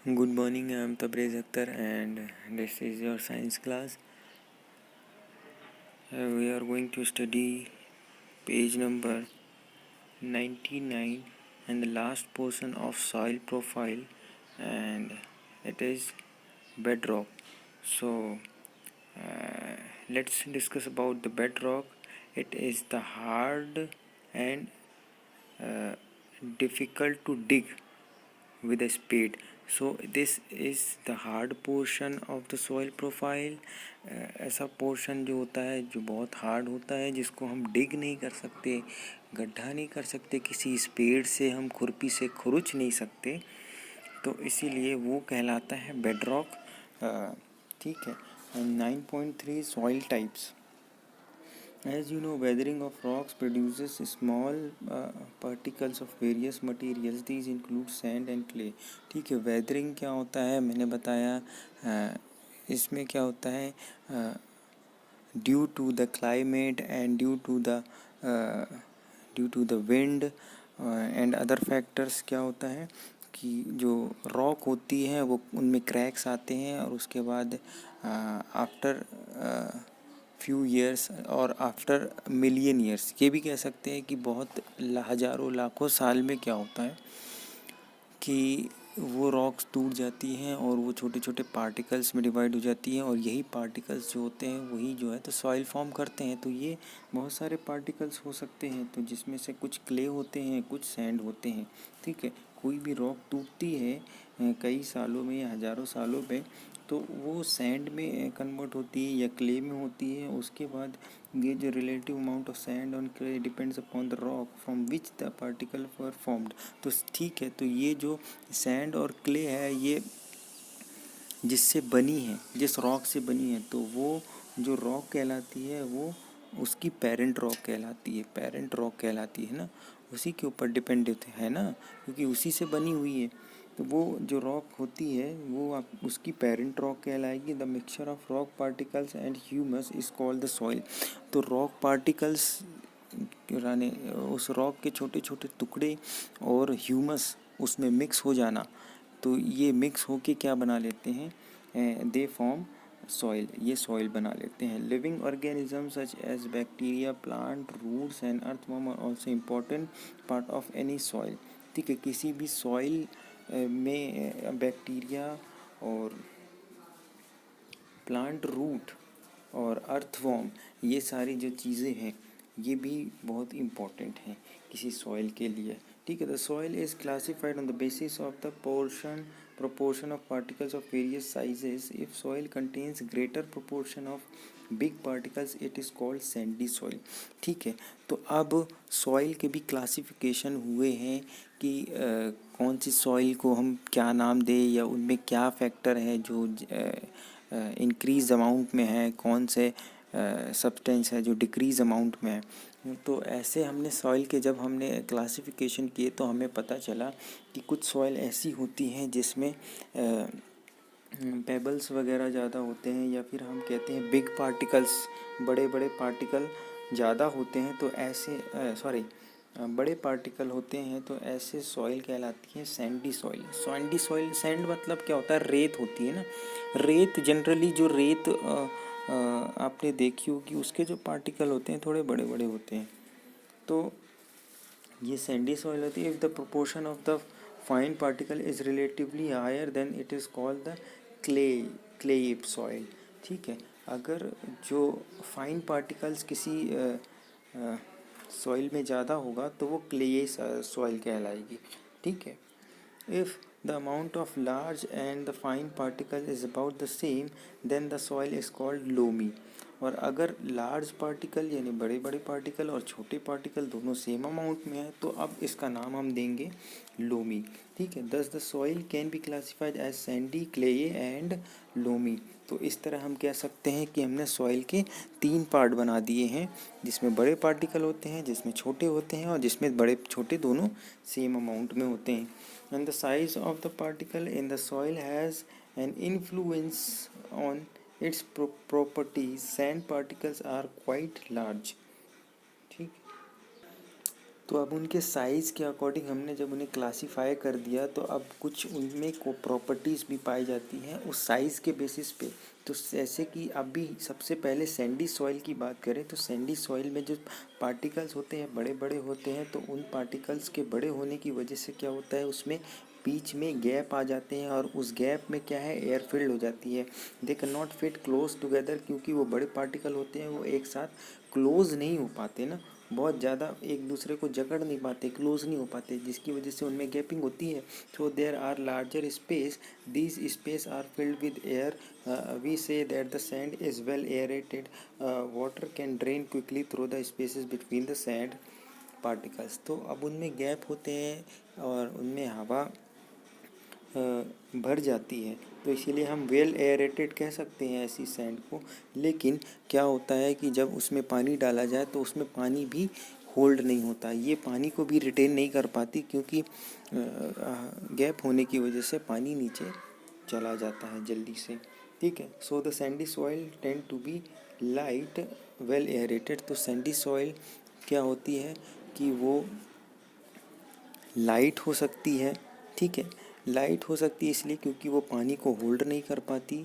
Good morning, I am Tabrez Akhtar and this is your science class. We are going to study page number 99 and the last portion of soil profile, and it is bedrock. So let's discuss about the bedrock. It is the hard and difficult to dig with a spade. So this is the hard portion of the soil profile. ऐसा portion जो होता है जो बहुत hard होता है, जिसको हम डिग नहीं कर सकते, गड्ढा नहीं कर सकते, किसी स्पेड से हम खुरपी से खुरुच नहीं सकते, तो इसीलिए वो कहलाता है बेडरॉक। ठीक है। 9.3 soil types. As you know, weathering of rocks produces small particles of various materials. These include sand and clay. ठीक है, weathering क्या होता है मैंने बताया. इसमें क्या होता है, due to the climate and due to the wind and other factors क्या होता है कि जो रॉक होती है वो उनमें क्रैक्स आते हैं, और उसके बाद आफ्टर फ्यू ईयर्स और आफ्टर मिलियन ईयर्स, ये भी कह सकते हैं कि बहुत हज़ारों लाखों साल में क्या होता है कि वो रॉक्स टूट जाती हैं और वो छोटे छोटे पार्टिकल्स में डिवाइड हो जाती हैं, और यही पार्टिकल्स जो होते हैं वही जो है तो सॉइल फॉर्म करते हैं. तो ये बहुत सारे पार्टिकल्स हो सकते हैं, तो जिसमें से कुछ क्ले होते हैं, कुछ सैंड होते हैं. ठीक है, कोई भी रॉक टूटती है कई सालों में या हज़ारों सालों में, तो वो सैंड में कन्वर्ट होती है या क्ले में होती है. उसके बाद ये जो relative amount of sand on clay depends upon the rock from which the particle were formed. तो ठीक है, तो ये जो सैंड और क्ले है ये जिससे बनी है, जिस रॉक से बनी है, तो वो जो रॉक कहलाती है वो उसकी पेरेंट रॉक कहलाती है. पेरेंट रॉक कहलाती है ना, उसी के ऊपर डिपेंडेंट है ना, क्योंकि उसी से बनी हुई है. तो वो जो रॉक होती है वो उसकी पेरेंट रॉक कहलाएगी. The mixture of rock particles and humus is called the soil. तो रॉक पार्टिकल्स यानी उस रॉक के छोटे छोटे टुकड़े और ह्यूमस उसमें मिक्स हो जाना, तो ये मिक्स होके क्या बना लेते हैं, दे फॉर्म सॉइल. ये सॉइल बना लेते हैं. Living organism such as bacteria, plant, roots and earthworm are also important part of any soil. ठीक है, किसी भी सॉइल में बैक्टीरिया और प्लांट रूट और अर्थवर्म, ये सारी जो चीज़ें हैं ये भी बहुत इम्पॉर्टेंट हैं किसी सॉइल के लिए. ठीक है, the soil is classified on the basis of the proportion of particles of various sizes. If soil contains greater proportion of big particles it is called sandy soil. ठीक है, तो अब सॉइल के भी क्लासिफिकेशन हुए हैं कि कौन सी सॉइल को हम क्या नाम दें या उनमें क्या फैक्टर है जो इंक्रीज अमाउंट में है, कौन से सब्सटेंस है जो डिक्रीज अमाउंट में है. तो ऐसे हमने सॉइल के जब हमने क्लासिफिकेशन किए तो हमें पता चला कि कुछ सॉइल ऐसी होती हैं जिसमें पेबल्स वगैरह ज़्यादा होते हैं, या फिर हम कहते हैं बिग पार्टिकल्स, बड़े बड़े पार्टिकल ज़्यादा होते हैं, तो ऐसे बड़े पार्टिकल होते हैं, तो ऐसे सॉइल कहलाती है Sandy soil. Sandy soil, sand मतलब क्या होता है, रेत होती है ना. रेत जनरली जो रेत आपने देखी होगी उसके जो पार्टिकल होते हैं थोड़े बड़े बड़े होते हैं, तो ये सैंडी सॉइल होती है. If the proportion of the fine particle is relatively higher then it is called the clay soil. ठीक है, अगर जो फाइन पार्टिकल्स किसी सॉइल में ज़्यादा होगा तो वो क्ले सॉइल कहलाएगी. ठीक है. If the amount of large and the fine particle is about the same, then the soil is called loamy. और अगर लार्ज पार्टिकल यानी बड़े बड़े पार्टिकल और छोटे पार्टिकल दोनों सेम अमाउंट में है तो अब इसका नाम हम देंगे लोमी. ठीक है, thus the soil can be classified as sandy, clay and loamy. तो इस तरह हम कह सकते हैं कि हमने सॉइल के 3 पार्ट बना दिए हैं, जिसमें बड़े पार्टिकल होते हैं, जिसमें छोटे होते हैं और जिसमें बड़े छोटे दोनों सेम अमाउंट में होते हैं. And the size of the particle in the soil has an influence on its properties. Sand particles are quite large. ठीक. तो अब उनके साइज़ के अकॉर्डिंग हमने जब उन्हें क्लासीफाई कर दिया तो अब कुछ उनमें को प्रॉपर्टीज़ भी पाई जाती हैं उस साइज़ के बेसिस पे। तो जैसे कि अभी सबसे पहले सैंडी सॉइल की बात करें तो सैंडी सॉइल में जो पार्टिकल्स होते हैं बड़े बड़े होते हैं, तो उन पार्टिकल्स के बड़े होने की वजह से क्या होता है उसमें बीच में गैप आ जाते हैं और उस गैप में क्या है एयर फिल्ड हो जाती है। They can not fit close together, क्योंकि वो बड़े पार्टिकल होते हैं वो एक साथ क्लोज नहीं हो पाते ना, बहुत ज़्यादा एक दूसरे को जकड़ नहीं पाते, क्लोज नहीं हो पाते, जिसकी वजह से उनमें गैपिंग होती है। So there are larger space, these space are filled with air, we say that the sand is well aerated, water can drain quickly through the spaces between the sand particles. तो अब उनमें gap होते हैं और उनमें हवा भर जाती है, तो इसीलिए हम वेल एयरेटेड कह सकते हैं ऐसी सैंड को। लेकिन क्या होता है कि जब उसमें पानी डाला जाए तो उसमें पानी भी होल्ड नहीं होता, ये पानी को भी रिटेन नहीं कर पाती, क्योंकि गैप होने की वजह से पानी नीचे चला जाता है जल्दी से। ठीक है, so the sandy soil tend to be light well aerated. तो सैंडी सॉइल क्या होती है कि वो लाइट हो सकती है। ठीक है, लाइट हो सकती है इसलिए क्योंकि वो पानी को होल्ड नहीं कर पाती,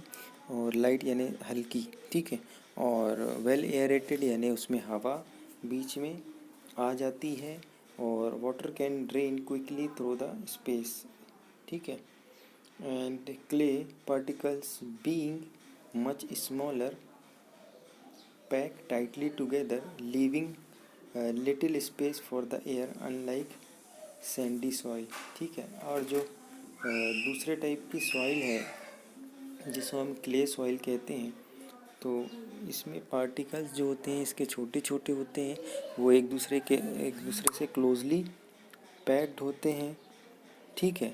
और लाइट यानी हल्की। ठीक है, और वेल एयरेटेड यानी उसमें हवा बीच में आ जाती है, और water can drain quickly through the space. ठीक है, and clay particles being much smaller pack tightly together leaving little space for the air unlike Sandy soil. ठीक है, और जो दूसरे टाइप की सॉइल है जिसको हम क्ले सॉइल कहते हैं, तो इसमें पार्टिकल्स जो होते हैं इसके छोटे छोटे होते हैं, वो एक दूसरे से क्लोजली पैक्ड होते हैं। ठीक है,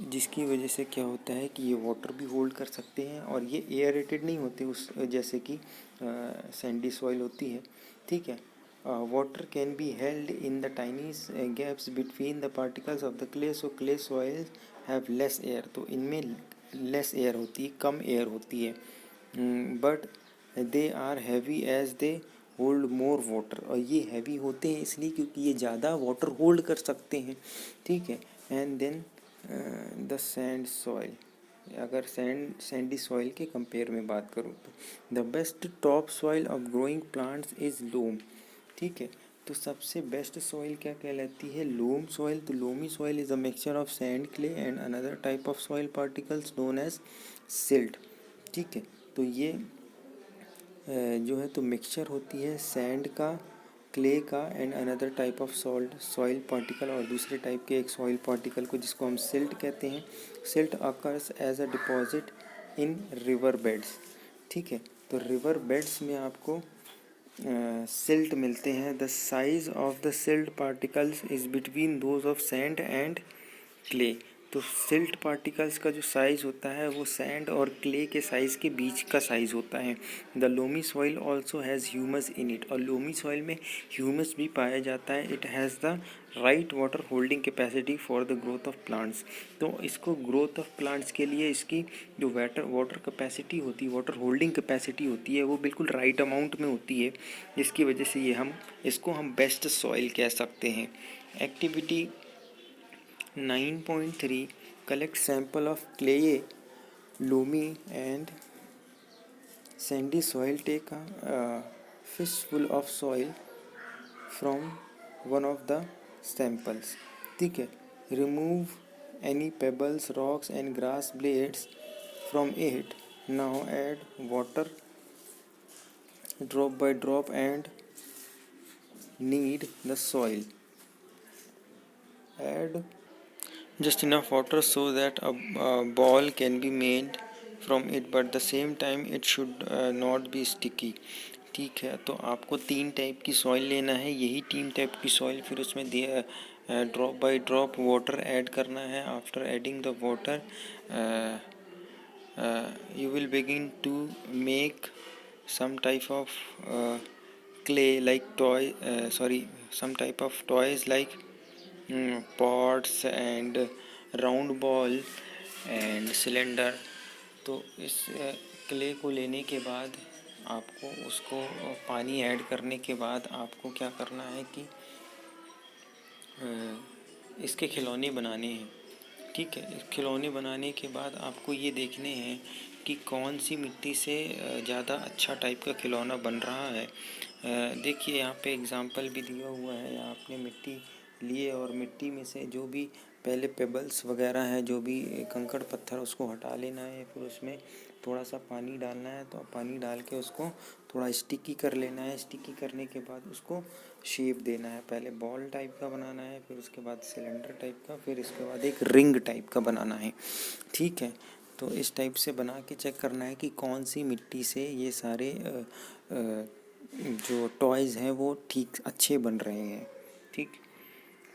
जिसकी वजह से क्या होता है कि ये वाटर भी होल्ड कर सकते हैं, और ये एयरेटेड नहीं होते उस जैसे कि सैंडी सॉइल होती है। ठीक है, water can be held in the tiny gaps between the particles of the clay, so clay soils have less air। तो इनमें लेस एयर होती है, कम एयर होती है, but they are heavy as they hold more water. और ये heavy होते हैं इसलिए क्योंकि ये ज़्यादा वाटर होल्ड कर सकते हैं। ठीक है, and then the sand soil, अगर सैंडी सॉइल के कंपेयर में बात करूँ तो the best topsoil of growing plants is loam. ठीक है, तो सबसे बेस्ट सॉइल क्या कहलाती है? Loam soil. तो loamy soil is a mixture of sand, clay and another type of soil particles known as silt. ठीक है, तो ये जो है तो मिक्सचर होती है सैंड का, क्ले का and another type of soil particle, और दूसरे टाइप के एक सॉइल पार्टिकल को जिसको हम सिल्ट कहते हैं। Silt occurs as a deposit in river beds. ठीक है, तो रिवर बेड्स में आपको सिल्ट मिलते हैं। The size of the silt particles is between those of sand and clay. तो सिल्ट पार्टिकल्स का जो साइज़ होता है वो सैंड और क्ले के साइज़ के बीच का साइज़ होता है। The loamy soil also has humus in it. और लोमी सॉइल में ह्यूमस भी पाया जाता है। It has the right water holding capacity for the growth of plants. तो इसको ग्रोथ ऑफ प्लांट्स के लिए इसकी जो वाटर कैपेसिटी होती है, वाटर होल्डिंग कैपेसिटी होती है, वो बिल्कुल राइट अमाउंट में होती है, जिसकी वजह से इसको हम बेस्ट सॉइल कह सकते हैं। Activity 9.3 collect sample of clay, loamy and sandy soil. Take a fistful of soil from one of the samples. ठीक है, remove any pebbles, rocks and grass blades from it. Now add water drop by drop and knead the soil. Add just enough water so that a ball can be made from it, but the same time it should not be sticky. ठीक है, तो आपको 3 type की soil लेना है। यही 3 type की soil फिर उसमें drop by drop water add करना है। After adding the water you will begin to make some type of clay like some type of toys like pots and round ball and cylinder. तो इस clay को लेने के बाद आपको उसको पानी ऐड करने के बाद आपको क्या करना है कि इसके खिलौने बनाने हैं। ठीक है, खिलौने बनाने के बाद आपको ये देखने हैं कि कौन सी मिट्टी से ज़्यादा अच्छा टाइप का खिलौना बन रहा है। देखिए यहाँ पे एग्ज़ाम्पल भी दिया हुआ है। आपने मिट्टी लिए और मिट्टी में से जो भी पहले पेबल्स वगैरह है, जो भी कंकड़ पत्थर, उसको हटा लेना है। फिर उसमें थोड़ा सा पानी डालना है, तो पानी डाल के उसको थोड़ा स्टिकी कर लेना है। स्टिकी करने के बाद उसको शेप देना है। पहले बॉल टाइप का बनाना है, फिर उसके बाद सिलेंडर टाइप का, फिर इसके बाद एक रिंग टाइप का बनाना है। ठीक है, तो इस टाइप से बना के चेक करना है कि कौन सी मिट्टी से ये सारे जो टॉयज़ हैं वो ठीक अच्छे बन रहे हैं। ठीक।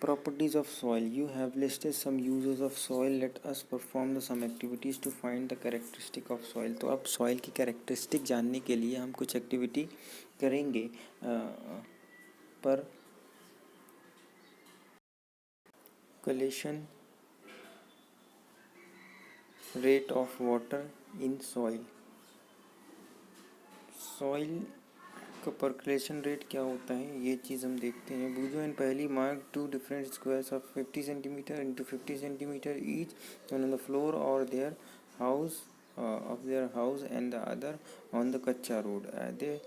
Properties of soil. You have listed some uses of soil. Let us perform some activities to find the characteristic of soil. तो अब soil की characteristic जानने के लिए हम कुछ activity करेंगे। पर collection rate of water in soil. soil का परकलेशन रेट क्या होता है, ये चीज़ हम देखते हैं। बूजो एंड पहली mark 2 different squares of 50 centimetre into 50 centimetre each on the floor और their house of their house and the other on the Kacha road. They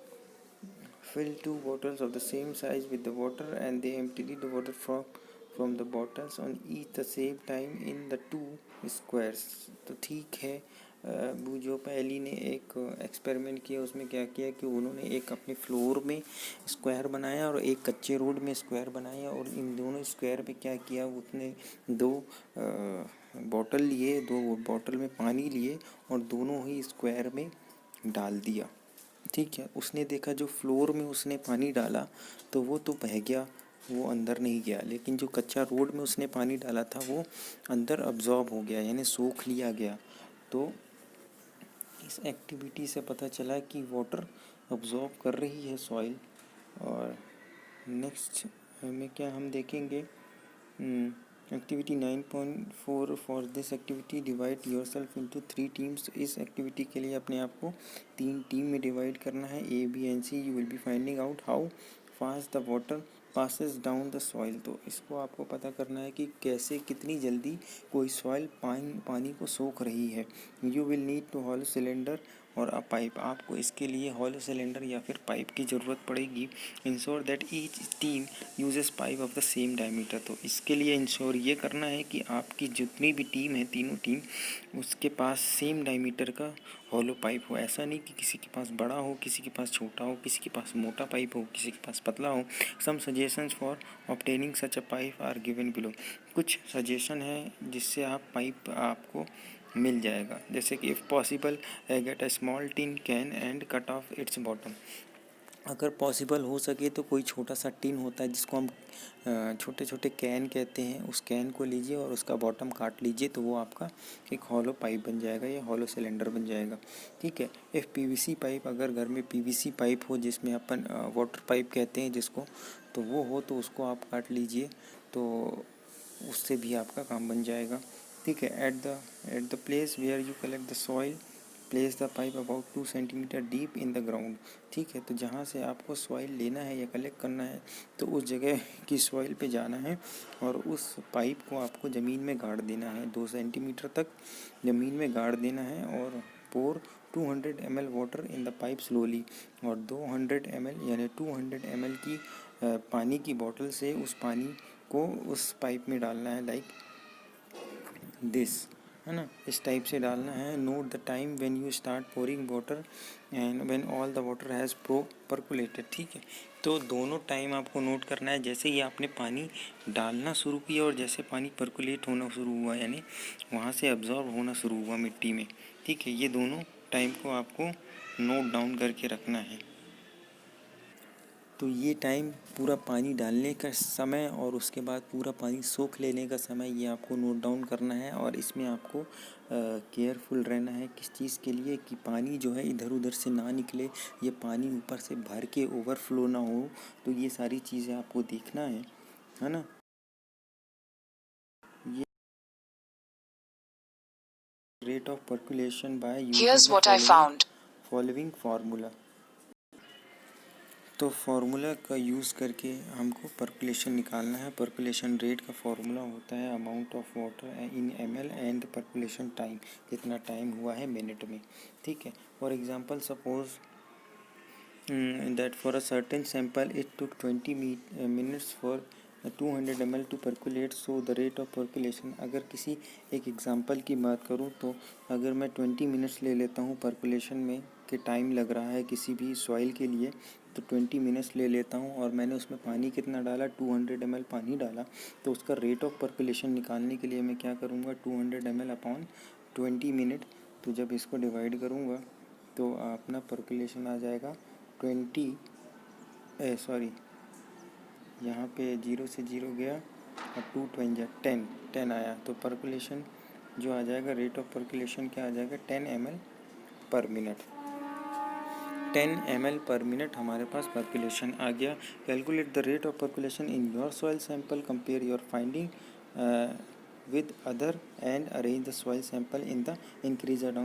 fill 2 bottles of the same size with the water and they emptied the water from the bottles on each the same time in the 2 squares. तो ठीक है, बूजो पहली ने एक experiment किया। उसमें क्या किया कि उन्होंने एक अपने फ्लोर में स्क्वायर बनाया और एक कच्चे रोड में स्क्वायर बनाया, और इन दोनों स्क्वायर पे क्या किया, उसने 2 बॉटल लिए, 2 बॉटल में पानी लिए और दोनों ही स्क्वायर में डाल दिया। ठीक है, उसने देखा जो फ्लोर में उसने पानी डाला तो वो तो बह गया, वो अंदर नहीं गया, लेकिन जो कच्चा रोड में उसने पानी डाला था वो अंदर अब्जॉर्ब हो गया, यानी सोख लिया गया। तो इस एक्टिविटी से पता चला कि वाटर अब्जॉर्ब कर रही है सॉइल। और नेक्स्ट में क्या हम देखेंगे, activity 9.4 for this activity divide yourself into 3 teams. इस एक्टिविटी के लिए अपने आप को 3 टीम में डिवाइड करना है, A, B and C। You will be finding out how fast the water passes down the soil. तो इसको आपको पता करना है कि कैसे, कितनी जल्दी कोई सॉइल पानी को सोख रही है। You will need two hollow cylinder और अ पाइप। आपको इसके लिए हॉलो सिलेंडर या फिर पाइप की ज़रूरत पड़ेगी। Ensure that each team uses pipe of the same diameter. तो इसके लिए इंश्योर ये करना है कि आपकी जितनी भी टीम है, तीनों टीम, उसके पास सेम डायमीटर का हॉलो पाइप हो। ऐसा नहीं कि किसी के पास बड़ा हो, किसी के पास छोटा हो, किसी के पास मोटा पाइप हो, किसी के पास पतला हो। Some suggestions for obtaining such a pipe are given below. कुछ सजेशन है जिससे आप पाइप आपको मिल जाएगा, जैसे कि if possible get a small tin can and cut off its bottom. अगर पॉसिबल हो सके तो कोई छोटा सा टिन होता है जिसको हम छोटे छोटे कैन कहते हैं, उस कैन को लीजिए और उसका बॉटम काट लीजिए, तो वो आपका एक हॉलो पाइप बन जाएगा या हॉलो सिलेंडर बन जाएगा। ठीक है, इफ़ पीवीसी पाइप, अगर घर में पीवीसी पाइप हो जिसमें अपन वाटर पाइप कहते हैं जिसको, तो वो हो तो उसको आप काट लीजिए, तो उससे भी आपका काम बन जाएगा। ठीक है, at the place where you collect the soil place the pipe about 2 centimetre deep in the ground. ठीक है, तो जहाँ से आपको सॉइल लेना है या कलेक्ट करना है तो उस जगह की सॉइल पे जाना है और उस पाइप को आपको ज़मीन में गाड़ देना है। 2 सेंटीमीटर तक ज़मीन में गाड़ देना है और पोर 200 ml water in the pipe slowly. और 200 ml यानी 200 ml की पानी की बोतल से उस पानी को उस पाइप में डालना है, लाइक दिस, है ना, इस टाइप से डालना है। Note the time when you start pouring water and when all the water has percolated. ठीक है, तो दोनों टाइम आपको नोट करना है। जैसे ही आपने पानी डालना शुरू किया और जैसे पानी परकुलेट होना शुरू हुआ, यानी वहाँ से अब्जॉर्ब होना शुरू हुआ मिट्टी में। ठीक है, ये दोनों टाइम को आपको नोट डाउन करके रखना है। तो ये टाइम पूरा पानी डालने का समय और उसके बाद पूरा पानी सोख लेने का समय, ये आपको नोट डाउन करना है। और इसमें आपको केयरफुल रहना है किस चीज़ के लिए, कि पानी जो है इधर उधर से ना निकले, ये पानी ऊपर से भर के ओवरफ्लो ना हो। तो ये सारी चीज़ें आपको देखना है ना। ये rate of percolation by using the following formula. तो फार्मूला का यूज़ करके हमको पर्कुलेशन निकालना है। पर्कुलेशन रेट का फार्मूला होता है amount of water in ml and percolation time, कितना टाइम हुआ है मिनट में। ठीक है। For example suppose that for a certain sample it took 20 minutes for 200 ml to percolate, so the rate of percolation। अगर किसी एक एग्जांपल की बात करूँ तो अगर मैं 20 मिनट्स ले लेता हूँ पर्कुलेशन में कि टाइम लग रहा है किसी भी सॉइल के लिए, तो 20 मिनट्स ले लेता हूँ और मैंने उसमें पानी कितना डाला, 200 ml पानी डाला, तो उसका रेट ऑफ पर्कुलेशन निकालने के लिए मैं क्या करूँगा, 200 ml अपॉन 20 मिनट। तो जब इसको डिवाइड करूँगा तो अपना पर्कुलेशन आ जाएगा 20 यहाँ पे 0 से 0 गया और 2 20 10 आया, तो पर्कुलेशन जो आ जाएगा, रेट ऑफ पर्कुलेशन क्या आ जाएगा, 10 ml पर मिनट। 10 ml पर मिनट हमारे पास पर्कुलेशन आ गया। Calculate the rate of percolation in your soil sample, compare your finding with other and arrange the soil sample in the increased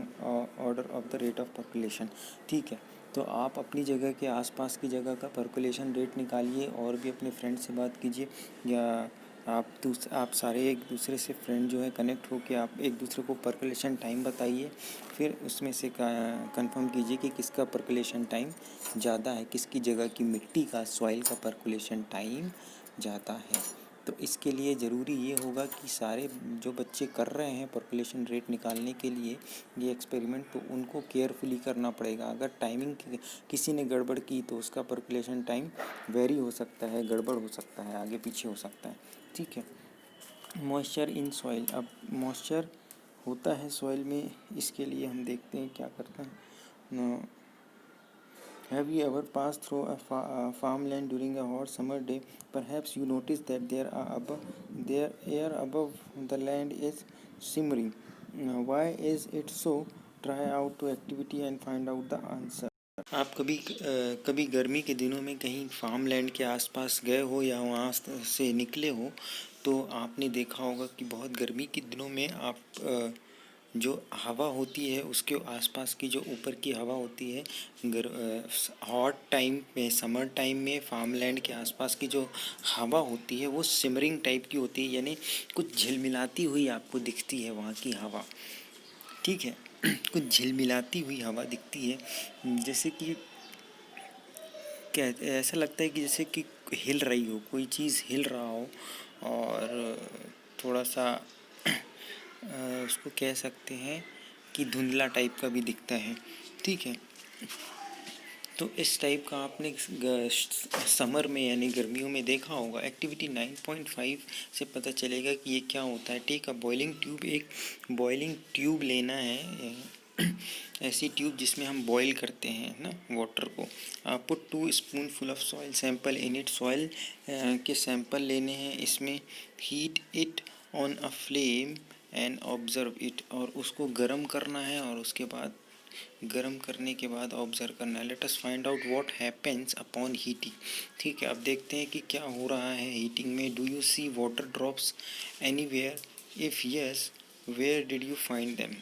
order of the rate of percolation। ठीक है। तो आप अपनी जगह के आसपास की जगह का पर्कुलेशन रेट निकालिए और भी अपने फ्रेंड से बात कीजिए, या आप सारे एक दूसरे से फ्रेंड जो है कनेक्ट होकर आप एक दूसरे को पर्कुलेशन टाइम बताइए। फिर उसमें से कंफर्म कीजिए कि किसका पर्कुलेशन टाइम ज़्यादा है, किसकी जगह की मिट्टी का सॉइल का पर्कुलेशन टाइम ज़्यादा है। तो इसके लिए ज़रूरी ये होगा कि सारे जो बच्चे कर रहे हैं पर्कुलेशन रेट निकालने के लिए ये एक्सपेरिमेंट, तो उनको केयरफुली करना पड़ेगा। अगर टाइमिंग किसी ने गड़बड़ की तो उसका पर्कुलेशन टाइम वेरी हो सकता है, गड़बड़ हो सकता है, आगे पीछे हो सकता है। ठीक है। मॉइस्चर इन सॉइल, अब मॉइस्चर होता है सॉइल में, इसके लिए हम देखते हैं क्या करते हैं। Have you ever passed through a farmland during a hot summer day? Perhaps you notice that their air above the land is simmering. Why is it so? Try out to activity and find out the answer। आप कभी गर्मी के दिनों में कहीं farm land के आसपास गए हो या वहाँ से निकले हो, तो आपने देखा होगा कि बहुत गर्मी के दिनों में आप जो हवा होती है उसके आसपास की जो ऊपर की हवा होती है, हॉट टाइम में, समर टाइम में फार्म लैंड के आसपास की जो हवा होती है वो सिमरिंग टाइप की होती है, यानी कुछ झिलमिलाती हुई आपको दिखती है वहाँ की हवा। ठीक है। कुछ झिलमिलाती हुई हवा दिखती है, जैसे कि क्या ऐसा लगता है कि जैसे कि हिल रही हो, कोई चीज़ हिल रहा हो, और थोड़ा सा उसको कह सकते हैं कि धुंधला टाइप का भी दिखता है। ठीक है। तो इस टाइप का आपने समर में यानी गर्मियों में देखा होगा। एक्टिविटी 9.5 से पता चलेगा कि ये क्या होता है। ठीक है। बॉइलिंग ट्यूब, एक बॉइलिंग ट्यूब लेना है, ऐसी ट्यूब जिसमें हम बॉईल करते हैं ना वाटर को। Put 2 spoonful of soil sample in it, soil के सैंपल लेने हैं इसमें। Heat it on a flame and observe it, और उसको गर्म करना है और उसके बाद गर्म करने के बाद ऑब्जर्व करना है। Let us find out what happens upon heating. ठीक है। अब देखते हैं कि क्या हो रहा है हीटिंग में। Do you see water drops anywhere? If yes, where did you find them?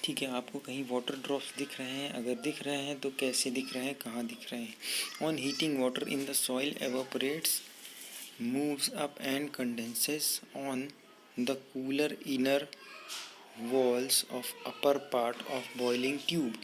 ठीक है। आपको कहीं वाटर ड्रॉप्स दिख रहे हैं? अगर दिख रहे हैं तो कैसे दिख रहे हैं, कहाँ दिख रहे हैं? On heating water in the soil evaporates, moves up and condenses on the cooler inner walls of upper part of boiling tube।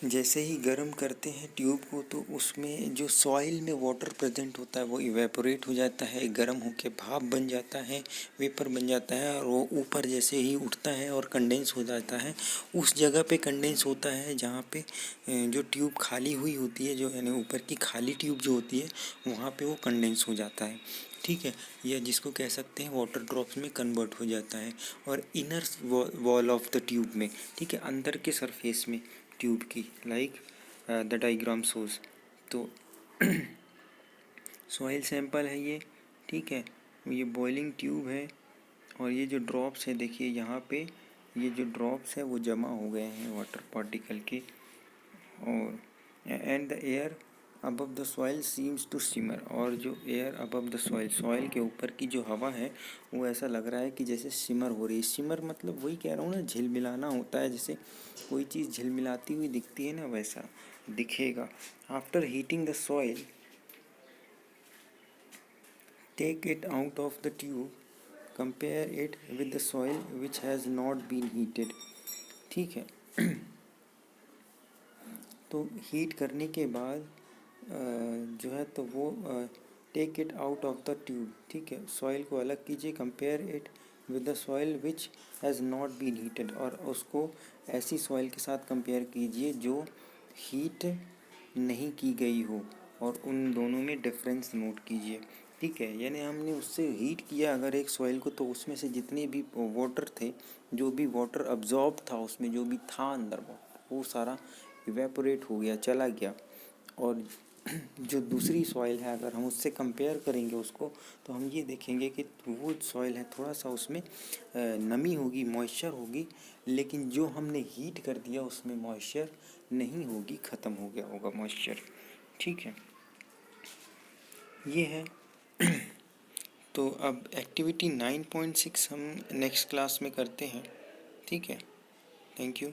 जैसे ही गर्म करते हैं ट्यूब को तो उसमें जो सॉइल में वाटर प्रेजेंट होता है वो इवेपोरेट हो जाता है, गर्म होकर भाप बन जाता है, वेपर बन जाता है, और वो ऊपर जैसे ही उठता है और कंडेंस हो जाता है, उस जगह पे कंडेंस होता है जहाँ पे जो ट्यूब खाली हुई होती है, जो यानी ऊपर की खाली ट्यूब जो होती है वहाँ पे वो कंडेंस हो जाता है। ठीक है। या जिसको कह सकते हैं वाटर ड्रॉप्स में कन्वर्ट हो जाता है। और inner wall of the tube में, ठीक है, अंदर के सरफेस में ट्यूब की, लाइक द डायग्राम शोज। तो सॉइल सैंपल है ये। ठीक है। ये बॉइलिंग ट्यूब है और ये जो ड्रॉप्स है देखिए यहाँ पे, ये जो ड्रॉप्स है वो जमा हो गए हैं वाटर पार्टिकल के। और and the air above the soil seems to simmer, और जो air above the soil, soil के ऊपर की जो हवा है वो ऐसा लग रहा है कि जैसे सिमर हो रही है। सिमर मतलब वही कह रहा हूँ ना, झिलमिलाना होता है, जैसे कोई चीज़ झिलमिलाती हुई दिखती है ना, वैसा दिखेगा। After heating the soil take it out of the tube, compare it with the soil which has not been heated. ठीक है। तो हीट करने के बाद जो है तो वो take it out of the tube, ठीक है, सॉइल को अलग कीजिए, compare it with the soil which has not been heated, और उसको ऐसी सॉइल के साथ कंपेयर कीजिए जो हीट नहीं की गई हो, और उन दोनों में डिफरेंस नोट कीजिए। ठीक है, यानी हमने उससे हीट किया अगर एक सॉइल को, तो उसमें से जितने भी वाटर थे, जो भी वाटर अब्जॉर्ब था उसमें, जो भी था अंदर वो सारा इवेपोरेट हो गया, चला गया। और जो दूसरी सॉइल है अगर हम उससे कंपेयर करेंगे उसको, तो हम ये देखेंगे कि वो सॉइल है थोड़ा सा उसमें नमी होगी, मॉइस्चर होगी, लेकिन जो हमने हीट कर दिया उसमें मॉइस्चर नहीं होगी, ख़त्म हो गया होगा मॉइस्चर। ठीक है, ये है। तो अब एक्टिविटी 9.6 हम नेक्स्ट क्लास में करते हैं। ठीक है, थैंक यू।